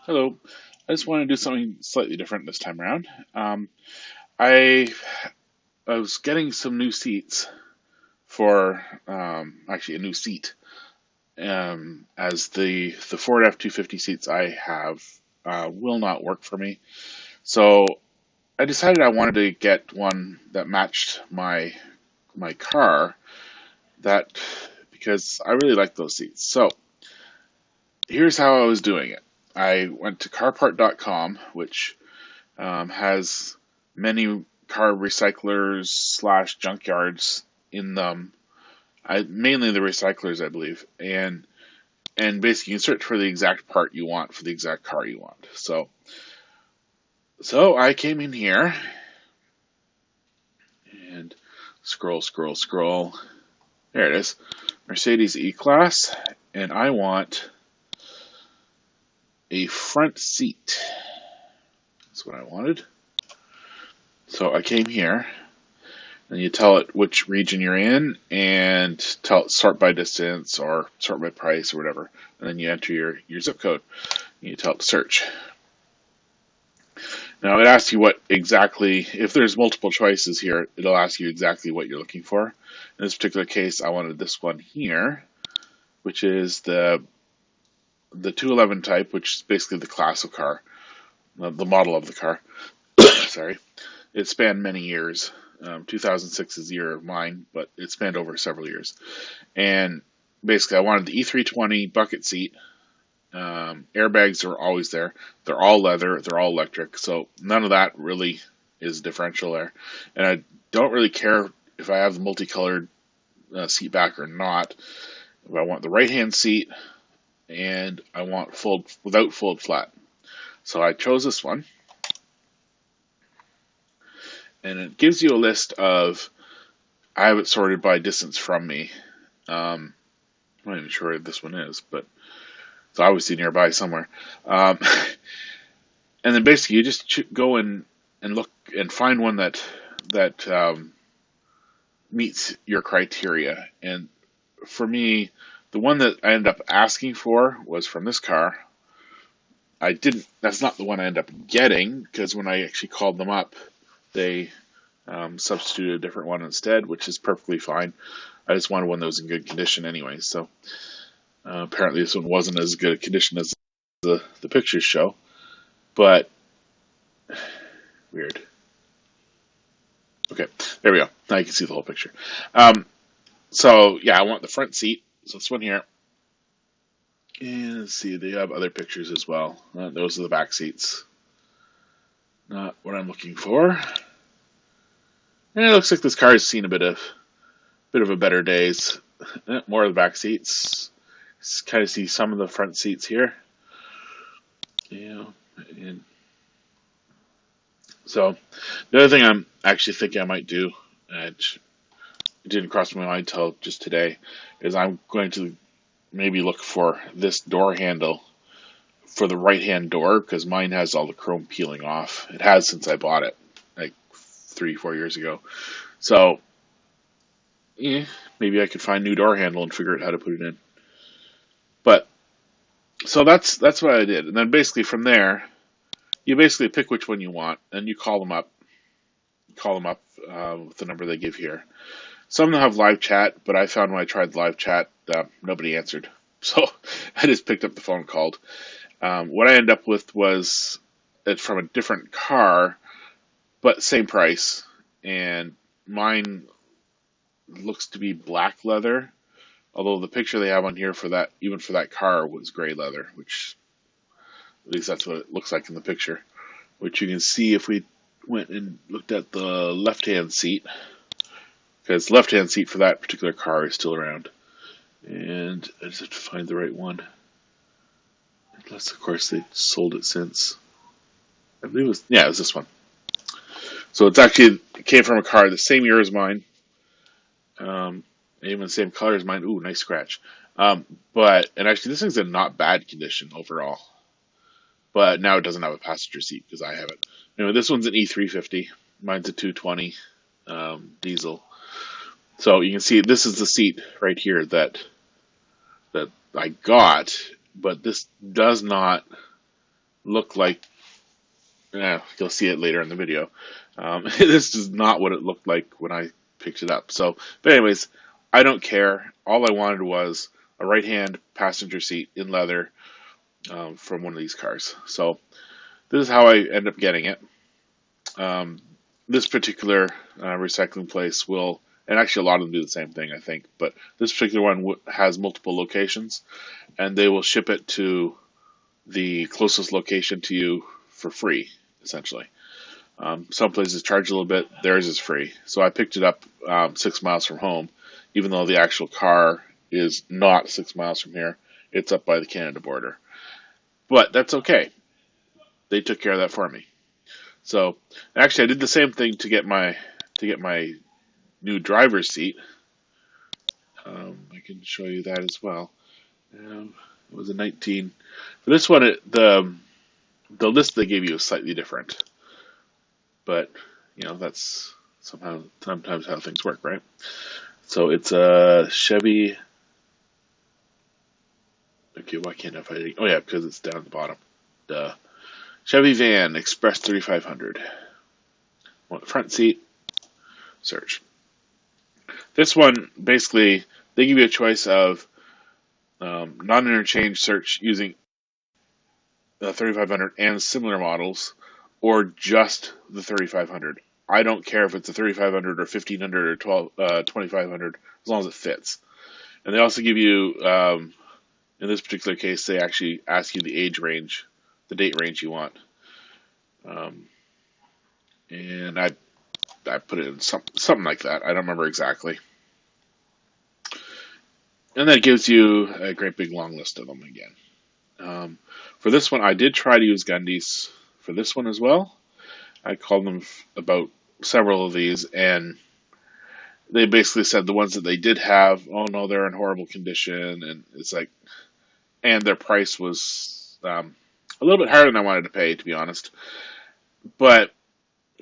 Hello. I just want to do something slightly different this time around. I I was getting some new seats for actually a new seat, as the Ford F-250 seats I have will not work for me. So I decided I wanted to get one that matched my car, that because I really like those seats. So here's how I was doing it. I went to carpart.com, which has many car recyclers slash junkyards in them. Mainly the recyclers, I believe, and basically you can search for the exact part you want for the exact car you want. So I came in here and scroll. There it is, Mercedes E-Class, and I want a front seat. That's what I wanted. So I came here, and you tell it which region you're in, and tell it sort by distance or sort by price or whatever. And then you enter your zip code. And you tell it to search. Now it asks you what exactly, if there's multiple choices here, it'll ask you exactly what you're looking for. In this particular case, I wanted this one here, which is the 211 type, which is basically the class of car, the model of the car. Sorry. It spanned many years. 2006 is the year of mine, but it spanned over several years. And basically, I wanted the E320 bucket seat. Airbags are always there. They're all leather. They're all electric. So none of that really is differential there. And I don't really care if I have the multicolored seat back or not. If I want the right hand seat, and I want fold without fold flat. So I chose this one, and it gives you a list of. I have it sorted by distance from me. I'm not even sure what this one is, but it's obviously nearby somewhere. Um, and then basically you just go in and look and find one that meets your criteria. And for me, the one that I ended up asking for was from this car. I didn't. That's not the one I ended up getting, because when I actually called them up, they substituted a different one instead, which is perfectly fine. I just wanted one that was in good condition anyway. So apparently this one wasn't as good a condition as the pictures show, but weird. Okay, there we go. Now you can see the whole picture. So yeah, I want the front seat. So this one here. And let's see, they have other pictures as well. Those are the back seats. Not what I'm looking for. And it looks like this car has seen a bit of a better days. More of the back seats. Kind of see some of the front seats here. Yeah, and so the other thing I'm actually thinking I might do, it didn't cross my mind until just today, is I'm going to maybe look for this door handle for the right hand door, because mine has all the chrome peeling off. It has since I bought it, like 3-4 years ago. So, yeah, maybe I could find a new door handle and figure out how to put it in. But so that's what I did, and then basically from there, you basically pick which one you want, and you call them up. With the number they give here. Some of them have live chat, but I found when I tried the live chat, nobody answered. So I just picked up the phone and called. What I ended up with was it from a different car, but same price. And mine looks to be black leather, although the picture they have on here for that, even for that car, was gray leather, which at least that's what it looks like in the picture. Which you can see if we went and looked at the left-hand seat, because the left-hand seat for that particular car is still around. And I just have to find the right one. Unless, of course, they sold it since. I believe it was this one. So it came from a car the same year as mine. Even the same color as mine. Ooh, nice scratch. And actually, this thing's in not bad condition overall. But now it doesn't have a passenger seat because I have it. Anyway, this one's an E350. Mine's a 220 diesel. So you can see this is the seat right here that I got, but this does not look like, you'll see it later in the video. This is not what it looked like when I picked it up. So, but anyways, I don't care. All I wanted was a right-hand passenger seat in leather from one of these cars. So this is how I end up getting it. This particular recycling place will, and actually a lot of them do the same thing, I think, but this particular one has multiple locations, and they will ship it to the closest location to you for free, essentially. Some places charge a little bit, theirs is free. So I picked it up 6 miles from home, even though the actual car is not 6 miles from here. It's up by the Canada border. But that's okay. They took care of that for me. So actually, I did the same thing to get my new driver's seat. I can show you that as well. It was a 19. For this one, the list they gave you is slightly different, but that's sometimes how things work, right? So it's a Chevy. Okay, why can't I find it? Oh yeah, because it's down at the bottom. The Chevy Van Express 3500. Want the front seat? Search. This one, basically, they give you a choice of non-interchange search using the 3500 and similar models, or just the 3500. I don't care if it's a 3500 or 1500 or 2500, as long as it fits. And they also give you, in this particular case, they actually ask you the age range, the date range you want. And I put it in something like that. I don't remember exactly. And that gives you a great big long list of them again. For this one, I did try to use Gundy's for this one as well. I called them about several of these, and they basically said the ones that they did have, oh no, they're in horrible condition, and it's like, and their price was a little bit higher than I wanted to pay, to be honest. But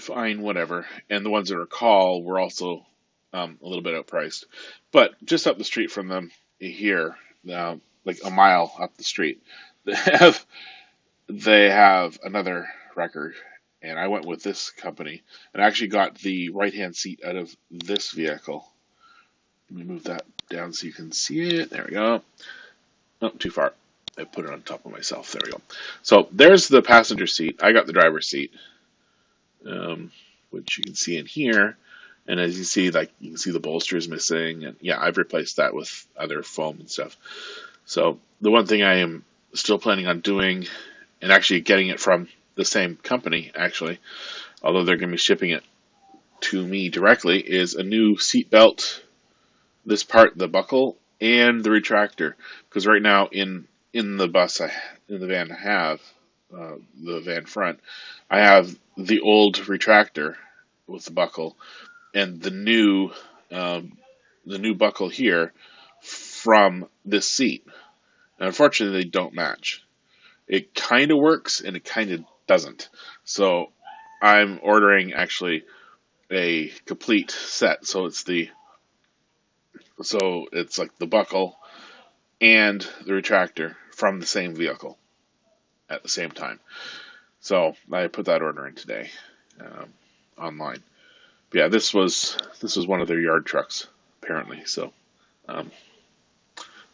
fine, whatever. And the ones that are call were also a little bit outpriced. But just up the street from them here, like a mile up the street, they have another record. And I went with this company and actually got the right-hand seat out of this vehicle. Let me move that down so you can see it. There we go. Oh, too far. I put it on top of myself. There we go. So there's the passenger seat. I got the driver's seat, which you can see in here. And as you see, like, you can see the bolster is missing. And yeah, I've replaced that with other foam and stuff. So the one thing I am still planning on doing, and actually getting it from the same company, actually, although they're going to be shipping it to me directly, is a new seat belt. This part, the buckle, and the retractor. Because right now in the bus, in the van, I have the van front, I have the old retractor with the buckle, and the new buckle here from this seat. And unfortunately, they don't match. It kind of works, and it kind of doesn't. So I'm ordering actually a complete set. So it's like the buckle and the retractor from the same vehicle at the same time. So I put that order in today online. But yeah, this was one of their yard trucks apparently. So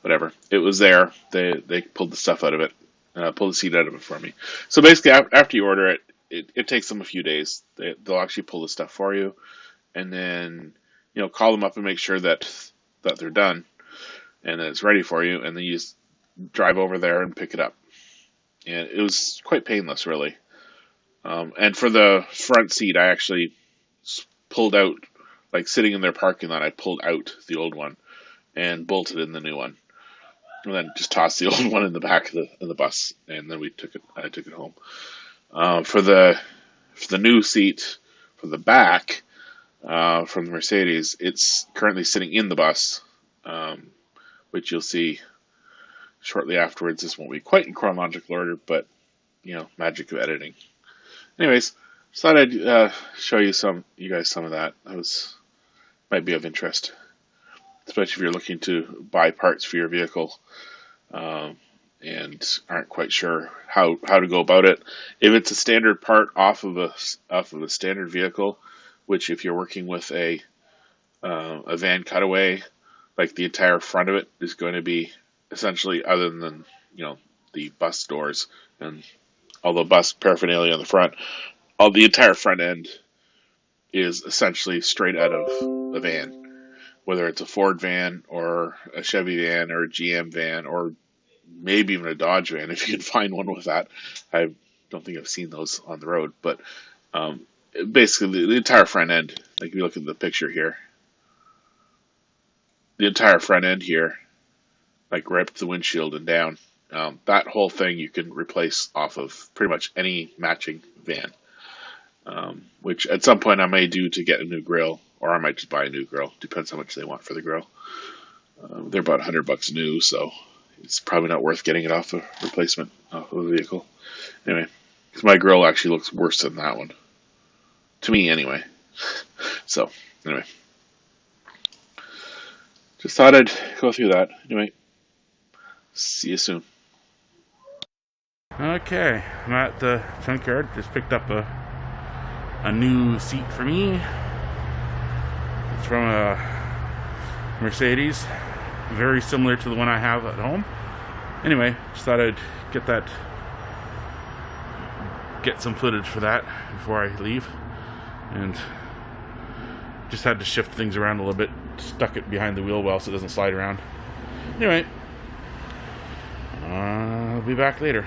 whatever, it was there. They pulled the stuff out of it, pulled the seat out of it for me. So basically, after you order it, it takes them a few days. They'll actually pull the stuff for you, and then call them up and make sure that they're done and that it's ready for you, and then you just drive over there and pick it up. And it was quite painless, really. And for the front seat, I actually pulled out, like sitting in their parking lot, I pulled out the old one and bolted in the new one, and then just tossed the old one in the back of the bus, and then I took it home. For the new seat for the back from the Mercedes, it's currently sitting in the bus, which you'll see shortly afterwards. This won't be quite in chronological order, but magic of editing. Anyways, just thought I'd show you guys some of that. That might be of interest, especially if you're looking to buy parts for your vehicle, and aren't quite sure how to go about it. If it's a standard part off of a standard vehicle, which if you're working with a van cutaway, like the entire front of it is going to be essentially, other than the bus doors and all the bus paraphernalia on the front, all the entire front end is essentially straight out of a van. Whether it's a Ford van or a Chevy van or a GM van or maybe even a Dodge van, if you can find one with that. I don't think I've seen those on the road, but basically the entire front end, like if you look at the picture here, the entire front end here, like right up to the windshield and down, that whole thing you can replace off of pretty much any matching van, which at some point I may do to get a new grill, or I might just buy a new grill. Depends how much they want for the grill. They're about $100 new, so it's probably not worth getting it off a replacement off of the vehicle. Anyway, because my grill actually looks worse than that one. To me, anyway. So, anyway. Just thought I'd go through that. Anyway, see you soon. Okay, I'm at the junkyard. Just picked up a new seat for me. It's from a Mercedes, very similar to the one I have at home. Anyway, just thought I'd get some footage for that before I leave, and just had to shift things around a little bit. Stuck it behind the wheel well so it doesn't slide around. Anyway, I'll be back later.